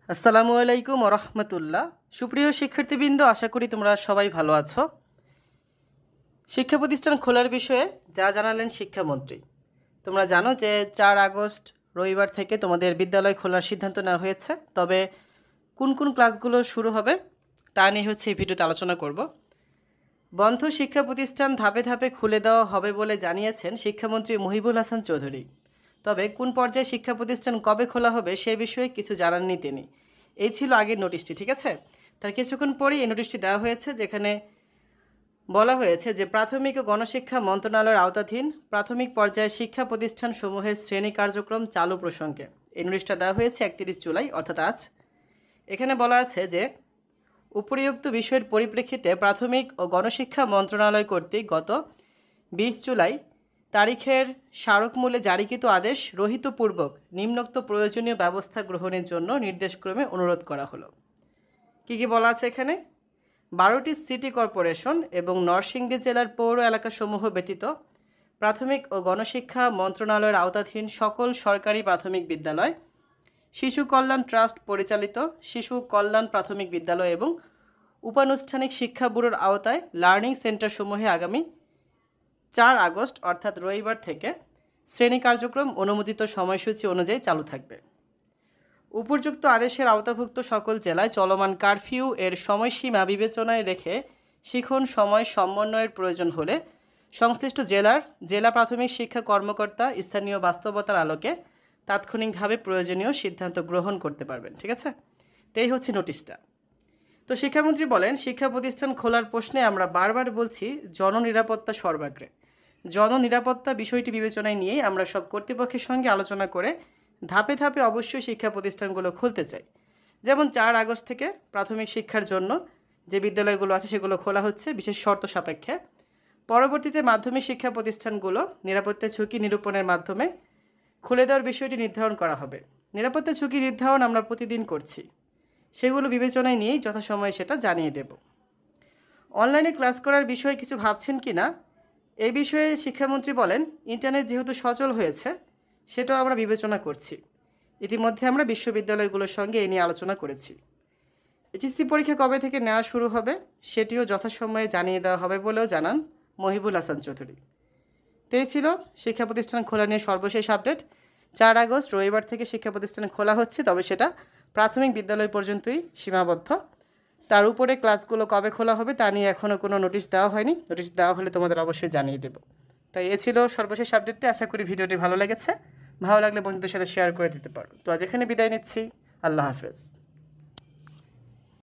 আসসালামু আলাইকুম ওয়া রাহমাতুল্লাহ। সুপ্রিয় শিক্ষার্থীবৃন্দ, আশা করি তোমরা সবাই ভালো আছো। শিক্ষা প্রতিষ্ঠান খোলার বিষয়ে যা জানালেন শিক্ষামন্ত্রী, তোমরা জানো যে 4 আগস্ট রবিবার থেকে তোমাদের বিদ্যালয় খোলার সিদ্ধান্ত নেওয়া হয়েছে। তবে কোন কোন ক্লাসগুলো শুরু হবে তা নিয়ে এই ভিডিওতে আলোচনা করব। বন্ধ শিক্ষা প্রতিষ্ঠান ধাপে ধাপে খুলে দেওয়া হবে বলে জানিয়েছেন শিক্ষামন্ত্রী মহিবুল হাসান চৌধুরী। তবে কোন পর্যায়ে শিক্ষা প্রতিষ্ঠান কবে খোলা হবে সে বিষয়ে কিছু জানাননি তিনি। এই ছিল আগের নোটিশটি, ঠিক আছে। তার কিছুক্ষণ পরেই এই নোটিশটি দেওয়া হয়েছে, যেখানে বলা হয়েছে যে প্রাথমিক ও গণশিক্ষা মন্ত্রণালয়ের আওতাধীন প্রাথমিক পর্যায়ে শিক্ষা প্রতিষ্ঠানসমূহের শ্রেণী কার্যক্রম চালু প্রসঙ্গে এই নোটিশটা দেওয়া হয়েছে 31 জুলাই, অর্থাৎ আজ। এখানে বলা আছে যে উপরিউক্ত বিষয়ের পরিপ্রেক্ষিতে প্রাথমিক ও গণশিক্ষা মন্ত্রণালয় কর্তৃক গত 20 জুলাই তারিখের স্মারকমূল্যে জারিকৃত আদেশ রহিতপূর্বক নিম্নোক্ত প্রয়োজনীয় ব্যবস্থা গ্রহণের জন্য নির্দেশক্রমে অনুরোধ করা হলো। কী কী বলা আছে এখানে? 12টি সিটি কর্পোরেশন এবং নরসিংদী জেলার পৌর এলাকাসমূহ ব্যতীত প্রাথমিক ও গণশিক্ষা মন্ত্রণালয়ের আওতাধীন সকল সরকারি প্রাথমিক বিদ্যালয়, শিশু কল্যাণ ট্রাস্ট পরিচালিত শিশু কল্যাণ প্রাথমিক বিদ্যালয় এবং উপানুষ্ঠানিক শিক্ষা ব্যুরোর আওতায় লার্নিং সেন্টারসমূহে আগামী 4 আগস্ট অর্থাৎ রবিবার থেকে শ্রেণী কার্যক্রম অনুমোদিত সময়সূচি অনুযায়ী চালু থাকবে। উপর্যুক্ত আদেশের আওতাভুক্ত সকল জেলায় চলমান কারফিউ এর সময়সীমা বিবেচনায় রেখে শিখন সময় সমন্বয়ের প্রয়োজন হলে সংশ্লিষ্ট জেলা প্রাথমিক শিক্ষা কর্মকর্তা স্থানীয় বাস্তবতার আলোকে তাৎক্ষণিকভাবে প্রয়োজনীয় সিদ্ধান্ত গ্রহণ করতে পারবেন, ঠিক আছে। তো এই নোটিশটা। তো শিক্ষামন্ত্রী বলেন, শিক্ষা প্রতিষ্ঠান খোলার প্রশ্নে আমরা বারবার বলছি জননিরাপত্তা সর্বাগ্রে। জননিরাপত্তা বিষয়টি বিবেচনায় নিয়েই আমরা সব কর্তৃপক্ষের সঙ্গে আলোচনা করে ধাপে ধাপে অবশ্যই শিক্ষা প্রতিষ্ঠানগুলো খুলতে চাই। যেমন 4 আগস্ট থেকে প্রাথমিক শিক্ষার জন্য যে বিদ্যালয়গুলো আছে সেগুলো খোলা হচ্ছে বিশেষ শর্ত সাপেক্ষে। পরবর্তীতে মাধ্যমিক শিক্ষা প্রতিষ্ঠানগুলো নিরাপত্তা ঝুঁকি নিরূপণের মাধ্যমে খুলে দেওয়ার বিষয়টি নির্ধারণ করা হবে। নিরাপত্তা ঝুঁকি নির্ধারণ আমরা প্রতিদিন করছি, সেগুলো বিবেচনায় নিয়েই যথাসময়ে সেটা জানিয়ে দেব। অনলাইনে ক্লাস করার বিষয়ে কিছু ভাবছেন কি না, এই বিষয়ে শিক্ষামন্ত্রী বলেন, ইন্টারনেট যেহেতু সচল হয়েছে সেটাও আমরা বিবেচনা করছি। ইতিমধ্যে আমরা বিশ্ববিদ্যালয়গুলোর সঙ্গে এই নিয়ে আলোচনা করেছি। এইচএসসি পরীক্ষা কবে থেকে নেওয়া শুরু হবে সেটিও যথাসময়ে জানিয়ে দেওয়া হবে বলেও জানান মহিবুল হাসান চৌধুরী। তো এই ছিল শিক্ষা প্রতিষ্ঠান খোলা নিয়ে সর্বশেষ আপডেট। 4 আগস্ট রবিবার থেকে শিক্ষা প্রতিষ্ঠান খোলা হচ্ছে, তবে সেটা প্রাথমিক বিদ্যালয় পর্যন্তই সীমাবদ্ধ। তার উপরে ক্লাসগুলো কবে খোলা হবে তা নিয়ে এখনও কোনো নোটিশ দেওয়া হয়নি। নোটিশ দেওয়া হলে তোমাদের অবশ্যই জানিয়ে দেব। তাই এ ছিল সর্বশেষ আপডেটটি। আশা করি ভিডিওটি ভালো লেগেছে। ভালো লাগলে বন্ধুদের সাথে শেয়ার করে দিতে পারো। তো আজ এখানে বিদায় নিচ্ছি। আল্লাহ হাফেজ।